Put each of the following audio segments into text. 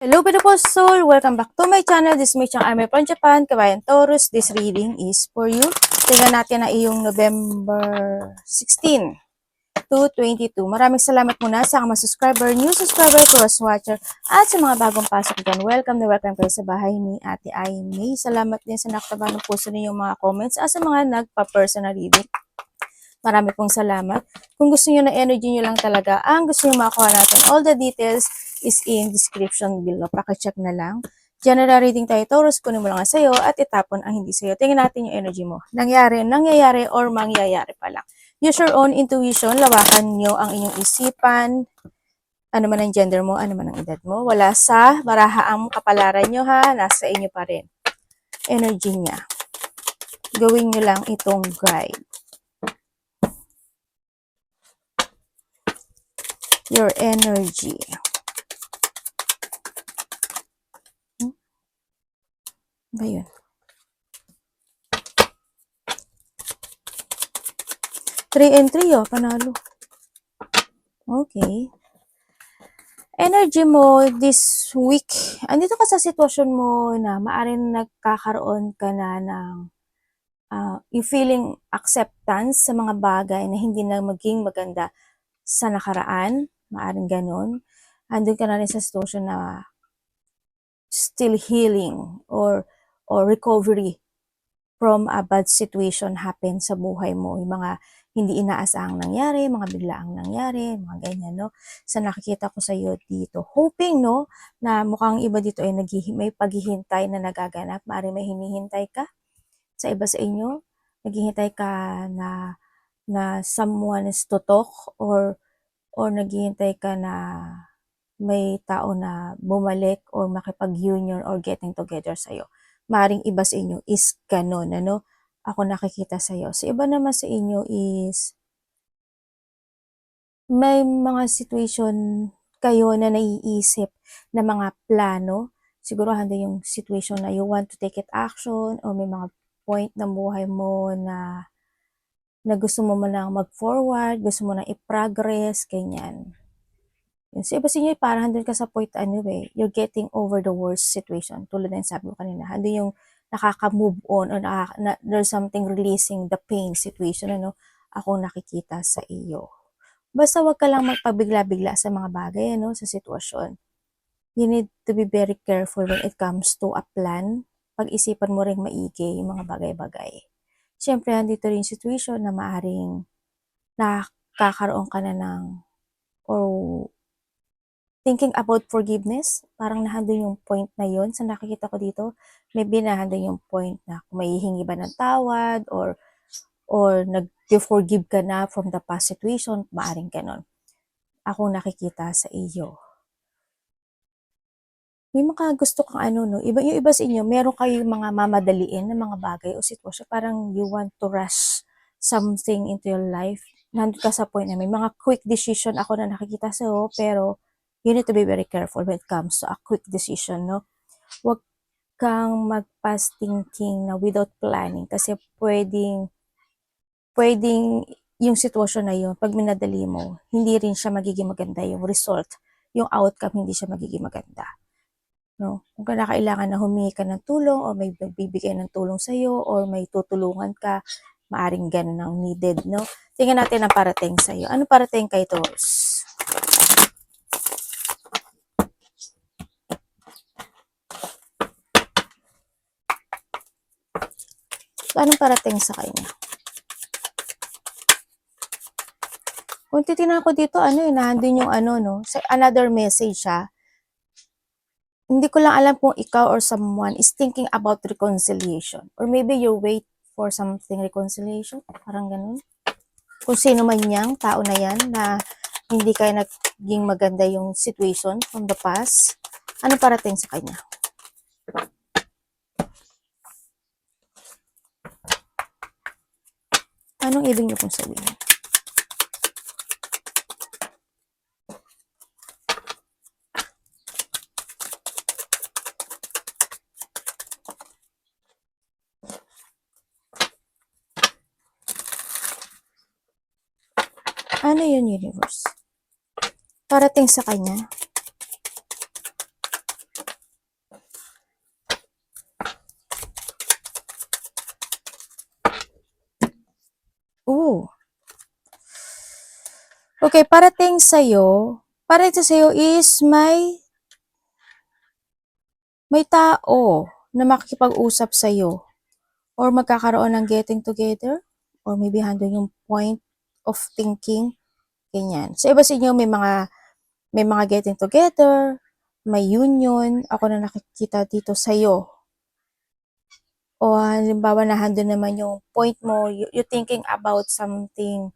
Hello beautiful soul! Welcome back to my channel. This is my channel, I'm from Japan, Kabayan Taurus. This reading is for you. Tingnan natin na iyong November 16 to 22. Maraming salamat muna sa mga subscriber, new subscriber, cross watcher, at sa mga bagong pasok dyan. Welcome na welcome kayo sa bahay ni Ate Aimee. Salamat din sa nakataba ng puso ninyong mga comments at sa mga nagpa-personal reading. Marami pong salamat. Kung gusto niyo na energy niyo lang talaga, ang gusto niyo makuha natin, all the details is in description below. Pakicheck na lang. General reading tayo, Taurus, kunin mo lang sa'yo at itapon ang hindi sa'yo. Tingnan natin yung energy mo. Nangyayari, or mangyayari pa lang. Use your own intuition. Lawakan niyo ang inyong isipan. Ano man ang gender mo, ano man ang edad mo. Wala sa baraha ang kapalaran nyo ha. Nasa inyo pa rin. Energy niya. Gawin nyo lang itong guide. Your energy. Ba yun? Three and 3, oh, panalo. Okay. Energy mo this week, andito ka sa sitwasyon mo na maaaring nagkakaroon ka na ng you feeling acceptance sa mga bagay na hindi na maging maganda sa nakaraan. Maaaring ganun. Andun ka na rin sa sitwasyon na still healing or recovery from a bad situation happen sa buhay mo. Yung mga hindi inaasahang nangyari, mga biglaang nangyari, mga ganyan, no? Sa nakikita ko sa iyo dito, hoping, no, na mukhang iba dito ay may paghihintay na nagaganap. Maaaring may hinihintay ka sa iba sa inyo. Naghihintay ka na someone is to talk or naghihintay ka na may tao na bumalik or makipag-union or getting together sa'yo. Maring iba sa inyo is ganun, ano? Ako nakikita sa'yo. Sa iba naman sa inyo is may mga situation kayo na naiisip na mga plano. Siguro handa yung situation na you want to take it action or may mga point ng buhay mo na gusto mo lang mag-forward, gusto mo lang i-progress, ganyan. Yun. So, iba sa inyo, parang handun ka sa point, you're getting over the worst situation. Tulad ng sabi ko kanina, handun yung nakaka-move on or there's something releasing the pain situation, ako nakikita sa iyo. Basta wag ka lang magpabigla-bigla sa mga bagay, sa sitwasyon. You need to be very careful when it comes to a plan. Pag-isipan mo rin maigi yung mga bagay-bagay. Siyempre, handito rin yung situation na maaring nakakaroon ka na ng or thinking about forgiveness, parang nahandun yung point na yun. Sa nakikita ko dito, maybe nahandun yung point na kung may hihingi ba ng tawad or nag-forgive ka na from the past situation, maaring ganon. Ako nakikita sa iyo. May mga gusto kang yung iba sa inyo, meron kayong mga mamadaliin na mga bagay o sitwasyon, parang you want to rush something into your life. Nandun ka sa point na may mga quick decision ako na nakikita sa iyo, pero you need to be very careful when it comes to a quick decision, no? Huwag kang mag-fast thinking na without planning kasi pwedeng yung sitwasyon na yun, pag minadali mo, hindi rin siya magiging maganda yung result, yung outcome hindi siya magiging maganda. No? Kung kailangan na humingi ka ng tulong o may bibigay ng tulong sa iyo or may tutulungan ka, maaring ganun ang needed, no? Tingnan natin ang parating sa iyo. Ano parating kay Taurus? Anong parating sa kanya? Kung titignan ko dito, nandun yung another message siya. Hindi ko lang alam kung ikaw or someone is thinking about reconciliation. Or maybe you wait for something reconciliation. Parang ganun. Kung sino man yang tao na yan na hindi kayo naging maganda yung situation from the past. Ano parating sa kanya? Anong ibig niyo pong sabihin? Ano yun, universe? Parating sa kanya? Okay, parating sa'yo is may tao na makikipag-usap sa'yo or magkakaroon ng getting together or maybe handle yung point of thinking, ganyan. Sa iba sa inyo may mga getting together, may union, ako na nakikita dito sa'yo. O halimbawa na handle naman yung point mo, you thinking about something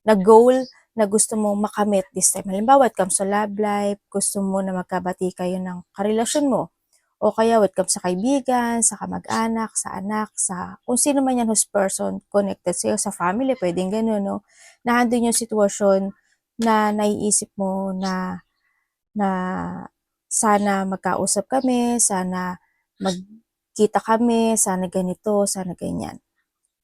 na goal na gusto mo makamit this time. Halimbawa, it comes to love life, gusto mo na magkabati kayo ng karelasyon mo. O kaya, it comes sa kaibigan, sa kamag-anak, sa anak, sa kung sino man yan whose person connected sa'yo, sa family, pwedeng gano'n, no? Na handle yung sitwasyon na naiisip mo na sana magkausap kami, sana magkita kami, sana ganito, sana ganyan.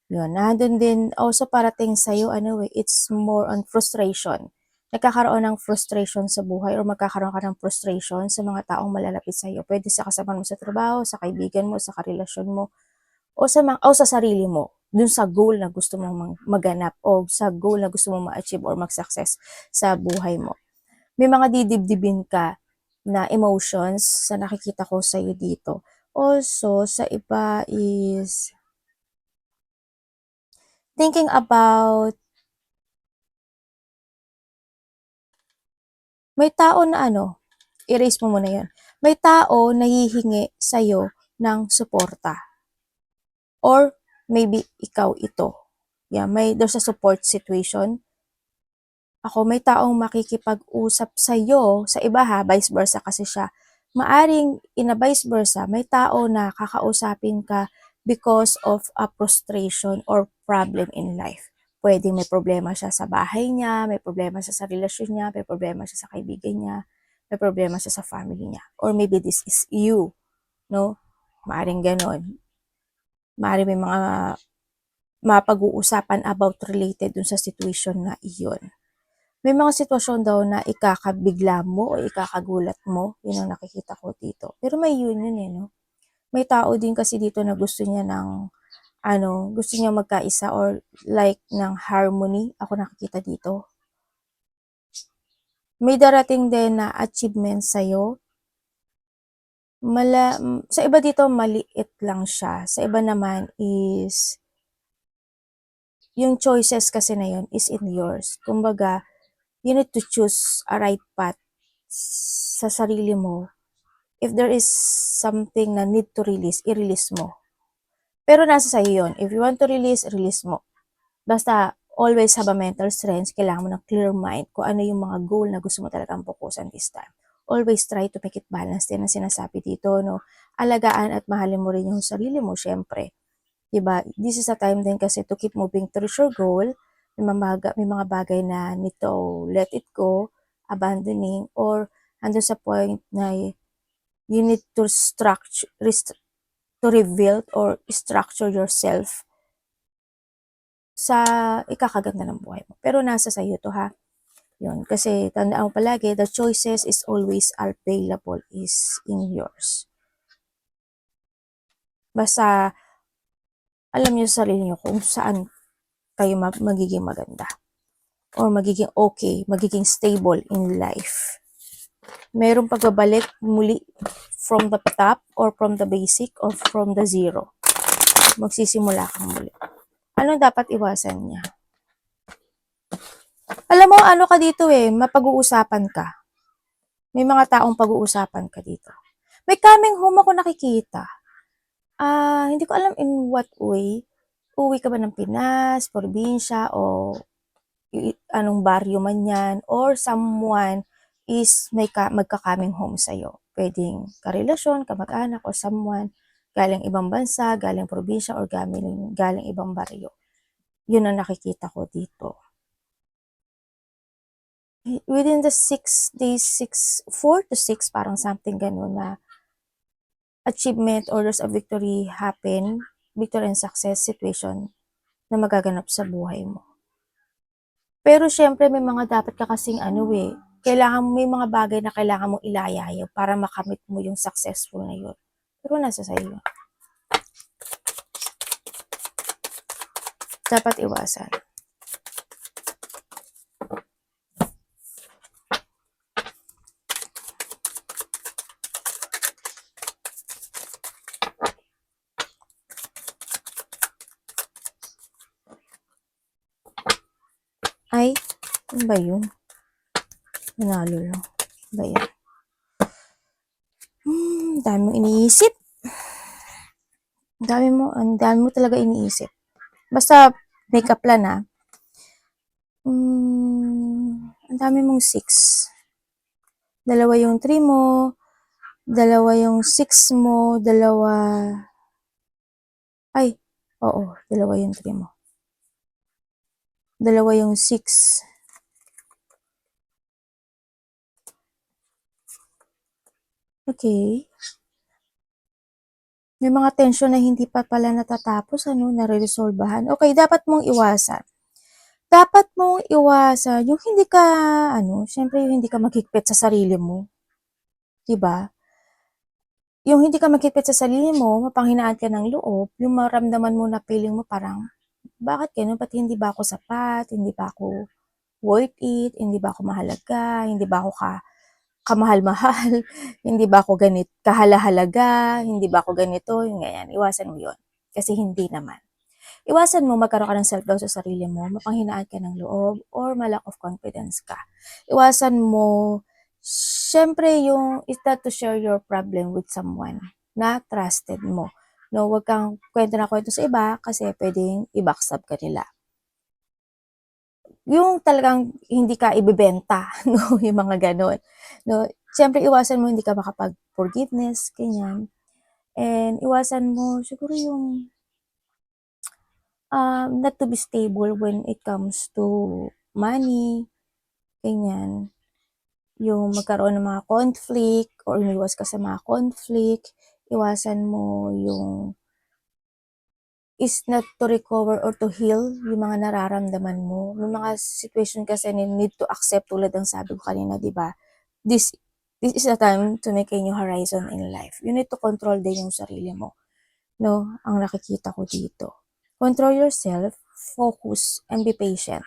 Yun, nandun din, also parating sa'yo, it's more on frustration. Nagkakaroon ng frustration sa buhay or magkakaroon ka ng frustration sa mga taong malalapit sa'yo. Pwede sa kasama mo sa trabaho, sa kaibigan mo, sa karelasyon mo, o sa sarili mo. Dun sa goal na gusto mong maganap o sa goal na gusto mong ma-achieve or mag-success sa buhay mo. May mga didibdibin ka na emotions sa nakikita ko sa'yo dito. Also, sa iba is thinking about may tao na erase mo muna yun. May tao na hihingi sa'yo ng suporta. Or maybe ikaw ito. Yeah, there's a support situation. Ako, may taong makikipag-usap sa'yo, sa iba ha, vice versa kasi siya. Maaring in a vice versa, may tao na kakausapin ka because of a frustration or problem in life. Pwede may problema siya sa bahay niya, may problema siya sa relasyon niya, may problema siya sa kaibigan niya, may problema siya sa family niya. Or maybe this is you, no? Maaring ganon. Maaring may mga mapag-uusapan about related dun sa situation na iyon. May mga sitwasyon daw na ikakabigla mo o ikakagulat mo. Yun ang nakikita ko dito. Pero may union no? May tao din kasi dito na gusto niya ng, gusto niya magkaisa or like ng harmony. Ako nakikita dito. May darating din na achievement sa'yo. Sa iba dito, maliit lang siya. Sa iba naman is, yung choices kasi na yun is in yours. Kumbaga, you need to choose a right path sa sarili mo. If there is something na need to release, i-release mo. Pero nasa sa'yo yun. If you want to release, release mo. Basta, always have a mental strength. Kailangan mo ng clear mind kung ano yung mga goal na gusto mo talagang focusan this time. Always try to make it balance din ang sinasabi dito, no? Alagaan at mahalin mo rin yung sarili mo, syempre. Diba? This is a time din kasi to keep moving towards your goal. May mga bagay na need to let it go, abandoning, or andun sa point na you need to rebuild or structure yourself sa ikakaganda ng buhay mo. Pero nasa sa'yo to ha. Yun. Kasi tandaan mo palagi, the choices is always available is in yours. Basta alam niyo sa sarili niyo kung saan kayo magiging maganda or magiging okay, magiging stable in life. Merong pagbabalik muli from the top or from the basic or from the zero. Magsisimula kang muli. Ano dapat iwasan niya? Alam mo, ka dito mapag-uusapan ka. May mga taong pag-uusapan ka dito. May coming home ako nakikita. Hindi ko alam in what way. Uwi ka ba ng Pinas, probinsya, o anong baryo man yan, or someone is magka-coming home sa'yo. Pwedeng karelasyon, kamag-anak, or someone galing ibang bansa, galing probinsya, or galing ibang baryo. Yun ang nakikita ko dito. Within the 6 days, 4 to 6, parang something ganun na achievement or there's a victory and success situation na magaganap sa buhay mo. Pero syempre may mga dapat ka kasing may mga bagay na kailangan mong ilayayaw para makamit mo yung successful na yun. Pero nasa sa'yo. Dapat iwasan. ba yun? Nanalo lang. Ba yan? Dami mong iniisip. Ang dami mo talaga iniisip. Basta, make a plan ha. Ang dami mong 6. Dalawa yung 3 mo, dalawa yung 6 mo, dalawa yung 3 mo. Dalawa yung 6. Okay. May mga tension na hindi pa pala natatapos, nare-resolbahan. Okay, dapat mong iwasan. Yung hindi ka, syempre yung hindi ka maghigpit sa sarili mo. Diba? Yung hindi ka maghigpit sa sarili mo, mapanghinaan ka ng loob, yung maramdaman mo na feeling mo parang, bakit gano'n? Ba't hindi ba ako sapat? Hindi ba ako worth it? Hindi ba ako mahalaga? Hindi ba ako kamahal-mahal? Hindi ba ako kahalahalaga? Hindi ba ako ganito? Yung ganyan. Iwasan mo yun. Kasi hindi naman. Iwasan mo magkaroon ka ng self-doubt sa sarili mo, mapanghinaan ka ng loob, or malack of confidence ka. Iwasan mo, syempre is that to share your problem with someone na trusted mo. No, wag kang kwento na kwento sa iba kasi pwedeng i-backstab ka nila. Yung talagang hindi ka ibebenta, no, yung mga ganon. No, syempre iwasan mo hindi ka makapag-forgiveness, ganyan. And iwasan mo siguro yung not to be stable when it comes to money, ganyan. Yung magkaroon ng mga conflict or umiwas ka sa mga conflict, iwasan mo yung is not to recover or to heal yung mga nararamdaman mo. May mga situation kasi na need to accept tulad ng sabi ko kanina, di ba? This is a time to make a new horizon in life. You need to control din yung sarili mo. No, ang nakikita ko dito. Control yourself, focus, and be patient.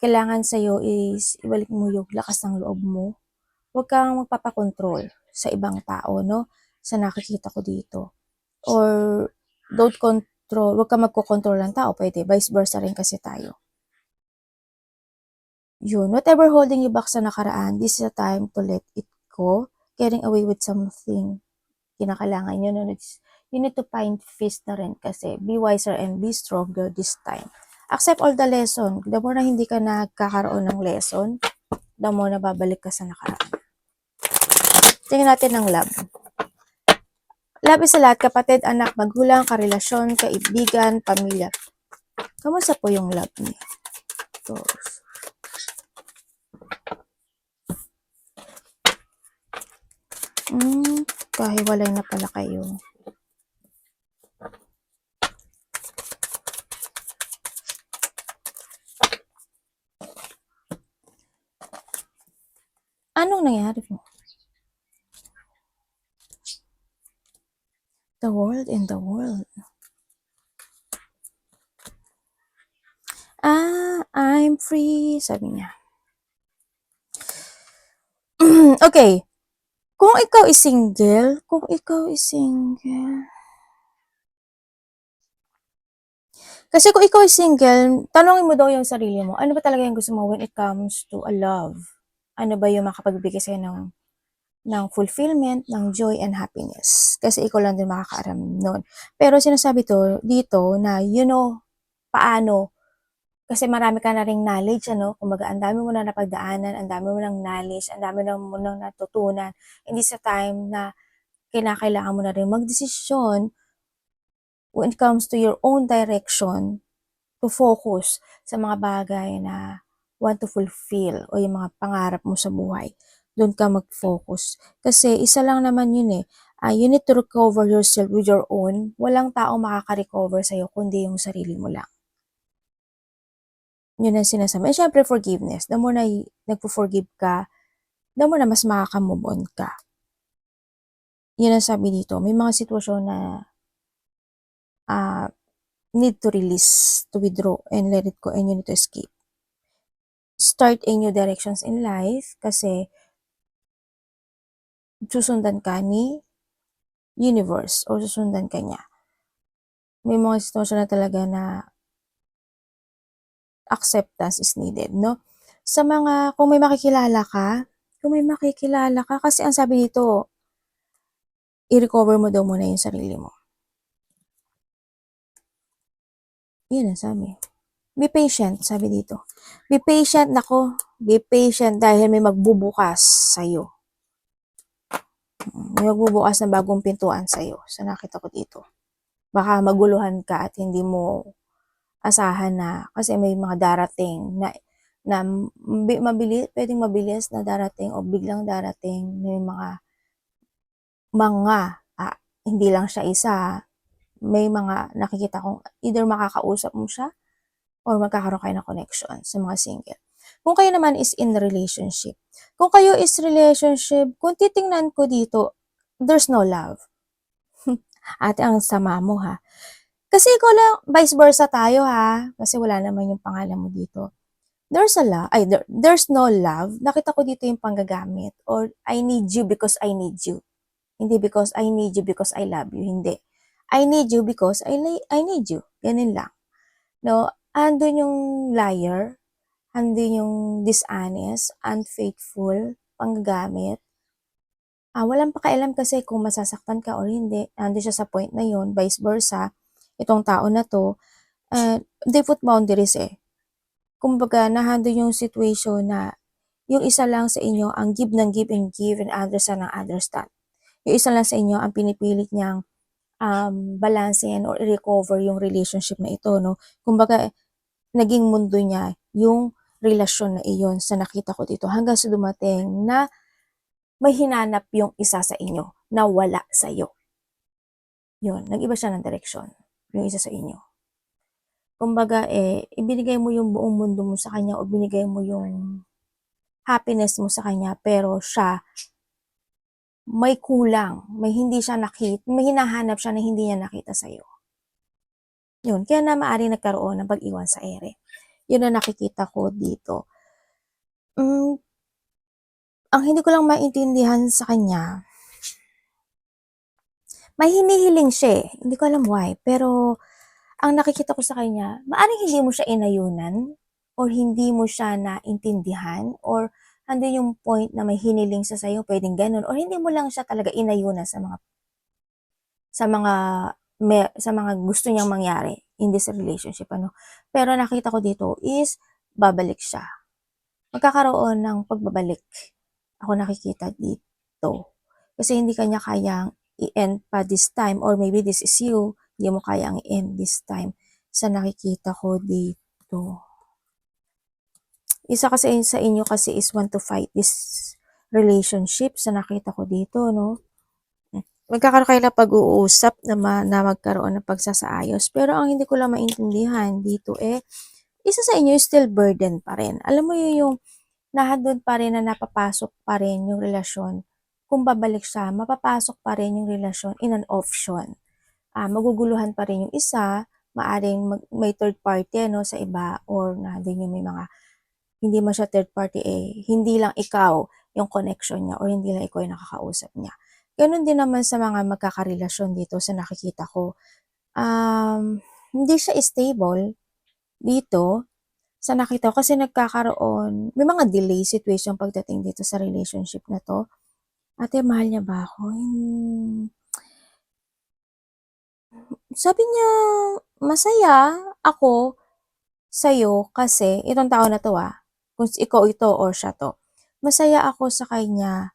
Kailangan sa'yo is ibalik mo yung lakas ng loob mo. Huwag kang magpapakontrol sa ibang tao, no? Sa nakikita ko dito. Or don't control, huwag kang magkokontrol ng tao. Pwede, vice versa rin kasi tayo. Yun, whatever holding you back sa nakaraan, this is a time to let it go. Getting away with something kinakailangan yun. You need to find peace na rin kasi be wiser and be stronger this time. Accept all the lesson. The more na hindi ka nagkakaroon ng lesson, the more na babalik ka sa nakaraan. Tingnan natin ang love. Love is sa lahat, kapatid, anak, magulang, karelasyon, kaibigan, pamilya. Kamusta po yung love niyo? Kahiwalay na pala kayo. Anong nangyari mo? The world in the world. I'm free, sabi niya. Okay. Kung ikaw is single, kasi kung ikaw is single, tanongin mo daw yung sarili mo, ano ba talaga yung gusto mo when it comes to a love? Ano ba yung makapagbigay sa'yo ng fulfillment, ng joy and happiness? Kasi ikaw lang din makakaaram nun. Pero sinasabi dito na paano, kasi marami ka na ring knowledge, kumbaga ang dami mo na napagdaanan, ang dami mo ng knowledge, ang dami mo nang natutunan. Hindi sa time na kinakailangan mo na rin magdesisyon when it comes to your own direction to focus sa mga bagay na want to fulfill o yung mga pangarap mo sa buhay. Doon ka mag-focus. Kasi isa lang naman yun you need to recover yourself with your own. Walang tao makaka-recover sa'yo kundi yung sarili mo lang. Yun ang sinasabi. And syempre, forgiveness. The more na nagpo-forgive ka, the more na mas makaka-move on ka. Yun ang sabi dito. May mga sitwasyon na need to release, to withdraw, and let it go, and you need to escape. Start a new directions in life kasi susundan ka ni universe o susundan ka niya. May mga sitwasyon na talaga na acceptance is needed, no? Kung may makikilala ka, kasi ang sabi dito, i-recover mo daw muna yung sarili mo. Yun ang sabi. Be patient, sabi dito. Be patient, nako. Be patient dahil may magbubukas sa'yo. May magbubukas na bagong pintuan sa'yo. Sa nakita ko dito. Baka maguluhan ka at hindi mo asahan na, kasi may mga darating na pwedeng mabilis na darating o biglang darating. May hindi lang siya isa, may mga nakikita kong either makakausap mo siya or magkakaroon kayo ng connection sa mga single. Kung kayo naman is in relationship. Kung kayo is relationship, kung titingnan ko dito, there's no love. Ate, ang sama mo ha. Kasi ikaw lang, vice versa tayo ha. Kasi wala naman yung pangalan mo dito. There's no love. Nakita ko dito yung panggagamit. Or, I need you because I need you. Hindi because I need you because I love you. Hindi. I need you because I need you. Ganun lang. No? Andun yung liar. Andun yung dishonest, unfaithful, panggagamit. Walang pakialam kasi kung masasaktan ka or hindi. Andun siya sa point na yun. Vice versa. Itong tao na to, they put boundaries eh. Kumbaga, nahando yung situation na yung isa lang sa inyo ang give and understand ang understand. Yung isa lang sa inyo ang pinipilit niyang balansehin or recover yung relationship na ito, no? Kumbaga, naging mundo niya yung relasyon na iyon sa nakita ko dito hanggang sa dumating na may hinanap yung isa sa inyo na wala sa iyo. Yun, nag-iba siya ng direksyon, yung isa sa inyo. Kumbaga, ibinigay mo yung buong mundo mo sa kanya o binigay mo yung happiness mo sa kanya, pero siya, may kulang, may hinahanap siya na hindi niya nakita sa'yo. Yun, kaya na maaaring nagkaroon ng pag-iwan sa ere. Yun ang nakikita ko dito. Ang hindi ko lang maintindihan sa kanya, may hinihiling siya hindi ko alam why, pero ang nakikita ko sa kanya, maaaring hindi mo siya inayunan, or hindi mo siya naintindihan, or andun yung point na may hiniling siya sa'yo, pwedeng ganun, or hindi mo lang siya talaga inayunan sa mga gusto niyang mangyari in this relationship, ano. Pero nakita ko dito is, babalik siya. Magkakaroon ng pagbabalik. Ako nakikita dito. Kasi hindi kanya kayang i-end pa this time, or maybe this is you, hindi mo kayang i-end this time. Sa nakikita ko dito. Isa kasi sa inyo kasi is want to fight this relationship sa nakita ko dito, no? Magkakaroon kayo ng pag-uusap na magkaroon ng pagsasaayos. Pero ang hindi ko lang maintindihan dito isa sa inyo is still burden pa rin. Alam mo yung nahadod pa rin na napapasok pa rin yung relasyon. Kung babalik siya, mapapasok pa rin yung relasyon in an option. Maguguluhan pa rin yung isa, maaring may third party no, sa iba, or nandun yung may mga hindi man siya third party hindi lang ikaw yung connection niya or hindi lang ikaw yung nakakausap niya. Ganon din naman sa mga magkakarelasyon dito sa nakikita ko. Hindi siya stable dito sa nakita ko kasi may mga delay situation pagdating dito sa relationship na to. Ate, mahal niya ba ako? Sabi niya, masaya ako sa'yo kasi, itong tao na to kung ikaw ito or siya to, masaya ako sa kanya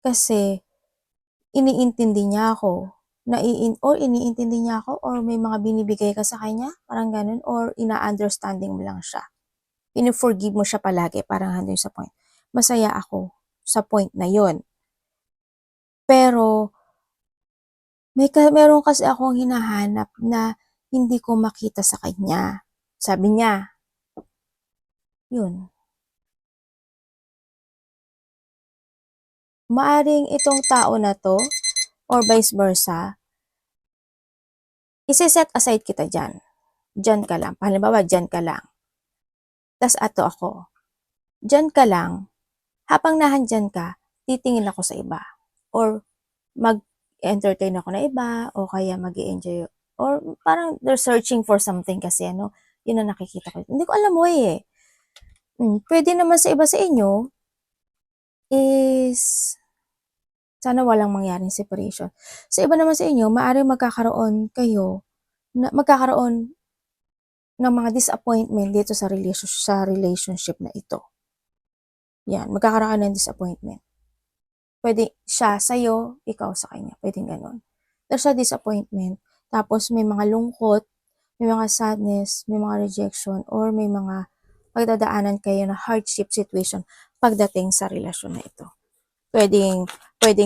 kasi iniintindi niya ako, iniintindi niya ako, or may mga binibigay ka sa kanya, parang ganun, or ina-understanding mo lang siya. Ini-forgive mo siya palagi, parang handun sa point. Masaya ako sa point na yon. Pero, meron kasi akong hinahanap na hindi ko makita sa kanya. Sabi niya, yun. Maaring itong tao na to, or vice versa, isi-set aside kita dyan. Dyan ka lang. Halimbawa, dyan ka lang. Tas ato ako. Dyan ka lang. Habang nahandyan ka, titingin ako sa iba. Or mag-entertain ako na iba, o kaya mag-enjoy. Or parang they're searching for something kasi, ano, yun ang nakikita ko. Hindi ko alam mo Pwede naman sa iba sa inyo is sana walang mangyaring separation. Sa iba naman sa inyo, maaaring magkakaroon ng mga disappointment dito sa relationship na ito. Yan, magkakaroon ka ng disappointment. Pwede siya sa'yo, ikaw sa kanya. Pwedeng ganon. There's a disappointment. Tapos may mga lungkot, may mga sadness, may mga rejection, or may mga pagdadaanan kayo na hardship situation pagdating sa relasyon na ito. Pwedeng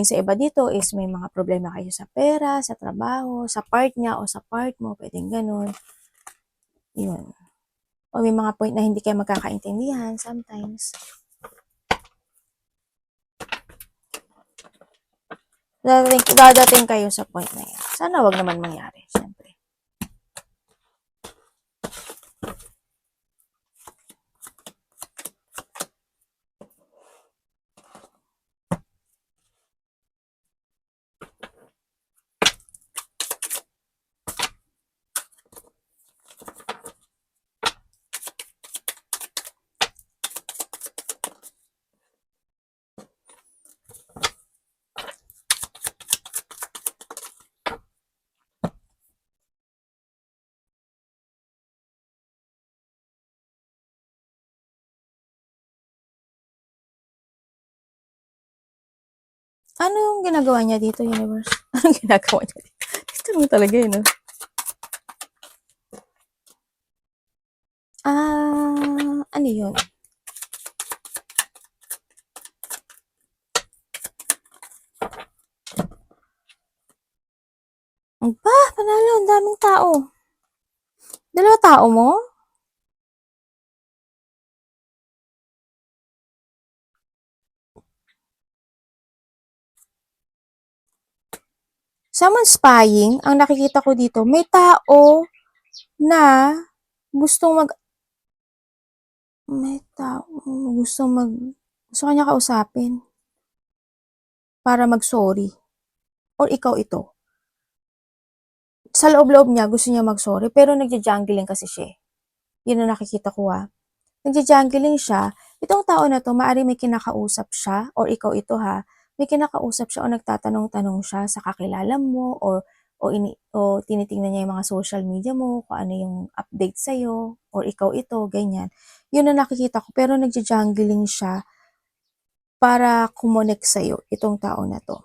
sa iba dito is may mga problema kayo sa pera, sa trabaho, sa part niya o sa part mo, pwedeng ganon. Yun. O may mga point na hindi kayo magkakaintindihan sometimes. Dadating kayo sa point na yan. Sana wag naman mangyari, syempre. Ano yung ginagawa niya dito, universe? Anong ginagawa niya dito? Gusto mo talaga yun, no? Ano yun? Panalo, ang daming tao. 2 tao mo? Someone spying, ang nakikita ko dito, may tao na gustong may tao gusto kanya kausapin para mag-sorry. Or ikaw ito. Sa loob-loob niya, gusto niya mag-sorry, pero nagja-jungling kasi siya. Yun ang nakikita ko Nagja-jungling siya. Itong tao na to, maaaring may kinakausap siya, or ikaw ito may kinakausap siya o nagtatanong-tanong siya sa kakilala mo, o tinitingnan niya yung mga social media mo, kung ano yung update sa'yo, or ikaw ito, ganyan. Yun ang nakikita ko, pero nagja-jungling siya para kumonek sa'yo, itong tao na to.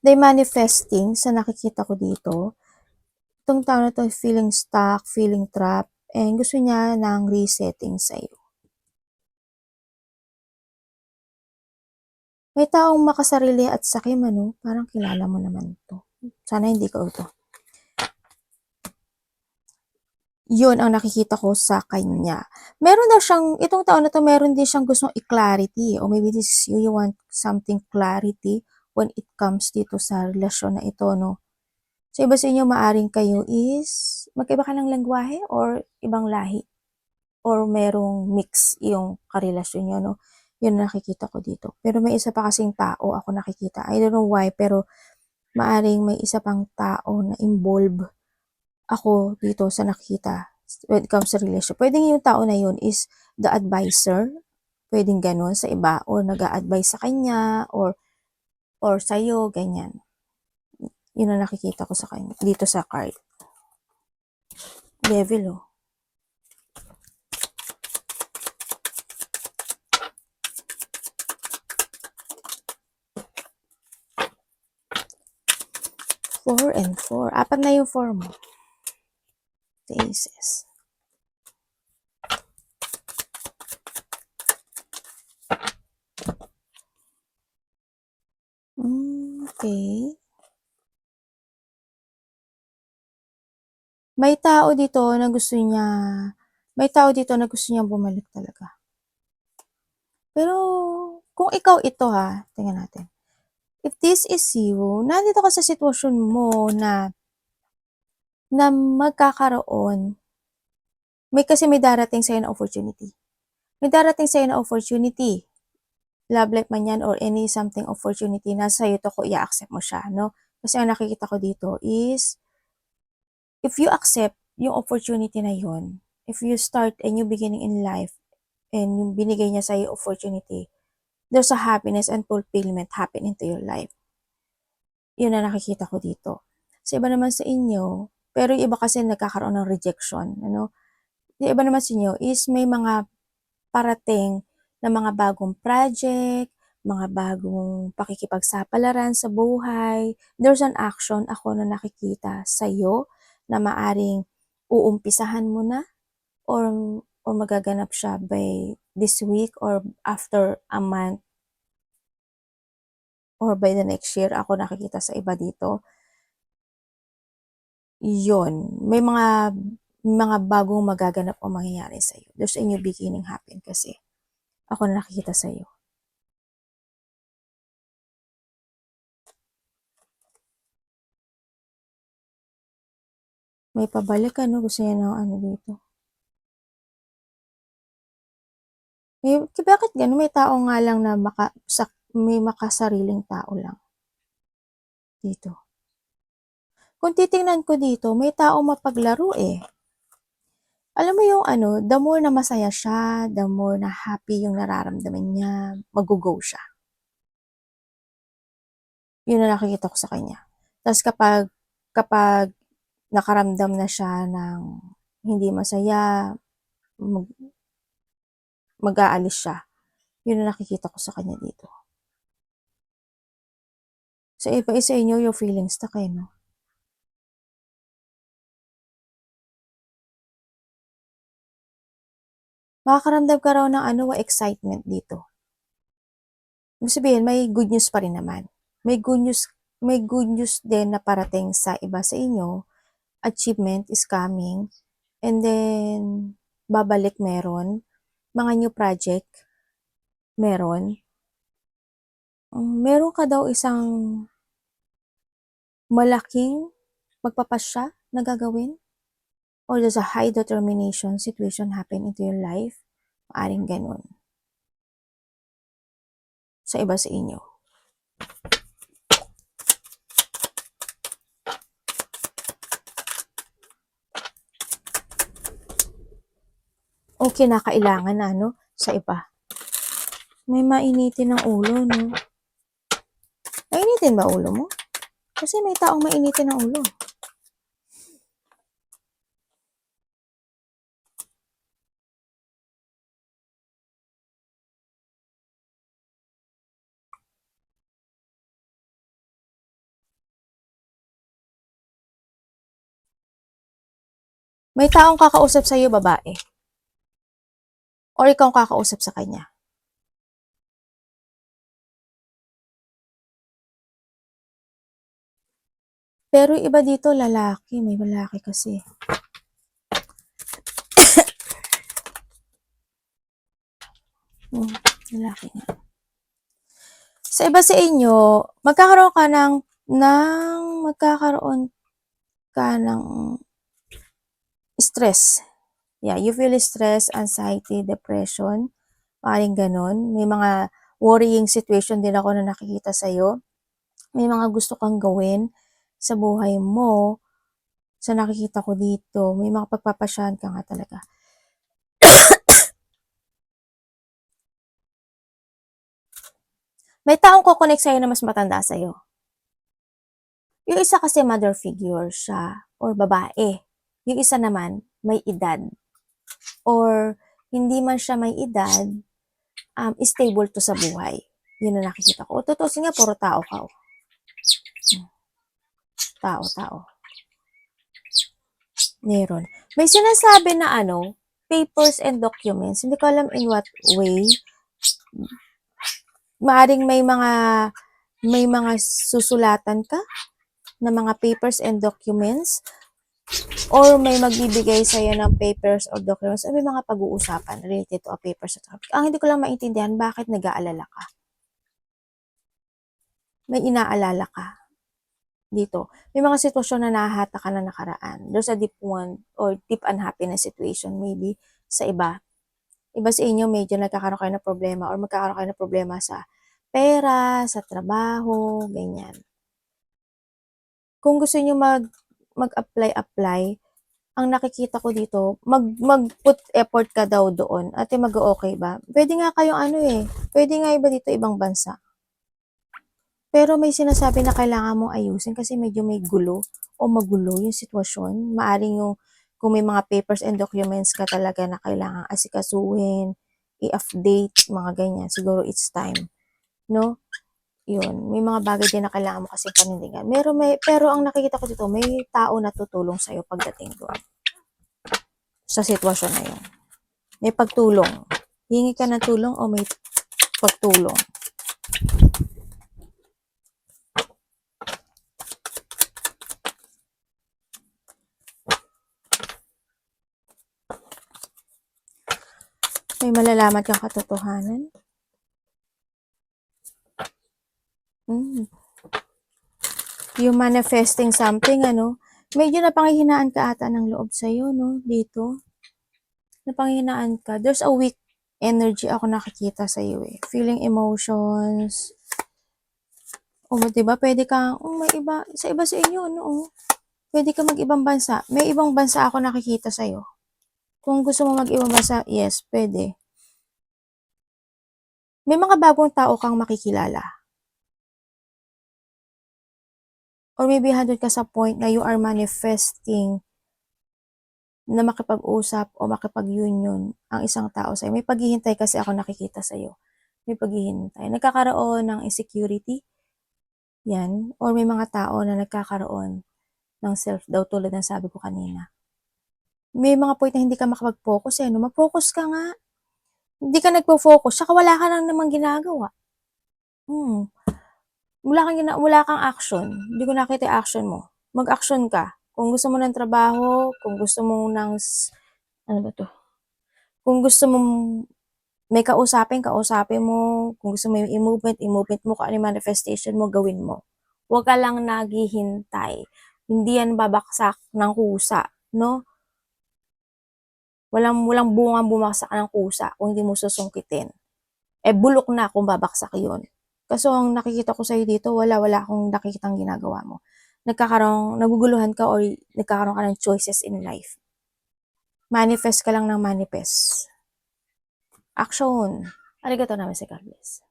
They manifesting sa nakikita ko dito. Itong tao na to feeling stuck, feeling trapped, and gusto niya ng resetting sa'yo. May taong makasarili at sakim, parang kilala mo naman to. Sana hindi ka ito. Yun ang nakikita ko sa kanya. Meron daw siyang, itong tao na to, meron din siyang gustong i-clarity, o maybe you want something clarity when it comes dito sa relasyon na ito, no? Sa iba sa inyo, maaring kayo is magkaiba ka ng lengguwahe or ibang lahi, or merong mix yung karelasyon nyo, no? Yun nakikita ko dito. Pero may isa pa kasing tao ako nakikita. I don't know why, pero maaring may isa pang tao na involved ako dito sa nakikita when it comes to relationship. Pwedeng yung tao na yun is the advisor. Pwedeng ganun sa iba, or nag-a-advise sa kanya, or sa'yo, ganyan. Yun ang nakikita ko sa kanya, dito sa card. Devil, oh. Four and 4. Apat na yung 4 mo. The aces. Okay. May tao dito na gusto niyang bumalik talaga. Pero, kung ikaw ito tingnan natin. If this is you, nandito ka sa sitwasyon mo na magkakaroon, kasi may darating sa'yo na opportunity. May darating sa'yo na opportunity. Love life man yan or any something opportunity na sa'yo to, kung i-accept mo siya, no? Kasi ang nakikita ko dito is, if you accept yung opportunity na yun, if you start a new beginning in life, and yung binigay niya sa'yo opportunity, there's a happiness and fulfillment happen into your life. Yun ang nakikita ko dito. Sa iba naman sa inyo, pero yung iba kasi nagkakaroon ng rejection, ano? Yung iba naman sa inyo is may mga parating na mga bagong project, mga bagong pakikipagsapalaran sa buhay. There's an action ako na nakikita sa'yo na maaring uumpisahan mo na or magaganap siya by this week or after a month or by the next year. Ako nakikita sa iba dito. Yun, may mga bagong magaganap o mangyayari sa'yo. There's a new beginning happen kasi. Ako na nakikita sa'yo. May pabalik ano, gusto niya ng ano dito. Bakit gano'n? May tao nga lang na may makasariling tao lang. Dito. Kung titingnan ko dito, may tao mapaglaro eh. Alam mo yung ano, the more na masaya siya, the more na happy yung nararamdaman niya, mag-go siya. Yun na nakikita ko sa kanya. Tapos kapag nakaramdam na siya ng hindi masaya, mag-aalis siya. Yun na nakikita ko sa kanya dito. Sa iba sa inyo, your feelings stuck eh, no? Makakaramdam ka raw ng ano, excitement dito. Ibig sabihin, may good news pa rin naman. May good news din na parating sa iba sa inyo. Achievement is coming. And then, babalik meron. Mga new project, meron. Meron ka daw isang malaking pagpapasya na gagawin. Or there's a high determination situation happen into your life. Maaring ganun. Sa iba sa inyo. O kinakailangan na, no? Sa iba. May mainitin ng ulo, no? Mainitin ba ulo mo? Kasi may taong mainitin ng ulo. May taong kakausap sa'yo, babae. Or ikaw ang kakausap sa kanya. Pero iba dito, lalaki. May lalaki kasi. Lalaki nga. Sa iba sa inyo, magkakaroon ka ng stress. Yeah, you feel stress, anxiety, depression. Maaaring ganun. May mga worrying situation din ako na nakikita sa'yo. May mga gusto kang gawin sa buhay mo. Sa nakikita ko dito, may mga pagpapasyahan ka nga talaga. May taong kukonek sa'yo na mas matanda sa'yo. Yung isa kasi mother figure siya or babae. Yung isa naman may edad. Or hindi man siya may edad, stable to sa buhay. Yun na nakikita ko. O tutusin nga, puro tao ka. Tao. Meron. May sinasabi na ano, papers and documents. Hindi ko alam in what way. Maaring may mga susulatan ka na mga papers and documents or may magbibigay sa'yo ng papers or documents o may mga pag-uusapan related to a papers or documents. Ang hindi ko lang maintindihan, bakit nag-aalala ka? May inaalala ka dito. May mga sitwasyon na nahahata ka na nakaraan. There's a deep one or deep unhappiness situation maybe sa iba. Iba sa inyo, medyo nagkakaroon kayo ng problema or magkakaroon kayo ng problema sa pera, sa trabaho, ganyan. Kung gusto niyo mag-apply, ang nakikita ko dito, mag-put effort ka daw doon. Ate, mag-okay ba? Pwede nga kayong ano eh. Pwede nga iba dito ibang bansa. Pero may sinasabi na kailangan mong ayusin kasi medyo may gulo o magulo yung sitwasyon. Maaring yung kung may mga papers and documents ka talaga na kailangan asikasuhin, i-update, mga ganyan. Siguro it's time. No? Yun. May mga bagay din na kailangan mo kasi panindigan. Pero ang nakikita ko dito, may tao na tutulong sa'yo pagdating doon. Sa sitwasyon na yun. May pagtulong. Hingi ka ng tulong o may pagtulong. May malalaman kang katotohanan. Yung manifesting something, ano, medyo napanghihinaan ka ata ng loob sa'yo, no, dito. Napanghihinaan ka. There's a weak energy ako nakikita sa'yo, eh. Feeling emotions. O, diba, pwede kang, may iba sa inyo, no, pwede ka mag-ibang bansa. May ibang bansa ako nakikita sa'yo. Kung gusto mo mag-ibang bansa, yes, pwede. May mga bagong tao kang makikilala. Or maybe handun ka sa point na you are manifesting na makipag-usap o makipag-union ang isang tao sa'yo. May paghihintay kasi ako nakikita sa'yo. May paghihintay. Nagkakaroon ng insecurity. Yan. Or may mga tao na nagkakaroon ng self-doubt tulad ng sabi ko kanina. May mga point na hindi ka makapag-focus eh. No? Mag-focus ka nga. Hindi ka nagpo-focus. Saka wala ka nang naman ginagawa. Wala kang action. Hindi ko nakita yung action mo. Mag-action ka. Kung gusto mo ng trabaho, kung gusto mo ng, ano ba to? Kung gusto mo may kausapin mo. Kung gusto mo yung i-movement mo. Kung ano yung manifestation mo, gawin mo. Huwag ka lang naghihintay. Hindi yan babaksak ng kusa, no? Walang bungang bumaksak ng kusa kung hindi mo susungkitin. Bulok na kung babaksak yun. Kaso ang nakikita ko sa'yo dito, wala akong nakikitang ginagawa mo. Naguguluhan ka or nagkakaroon ka ng choices in life. Manifest ka lang ng manifest. Action. Arigato naman si God bless.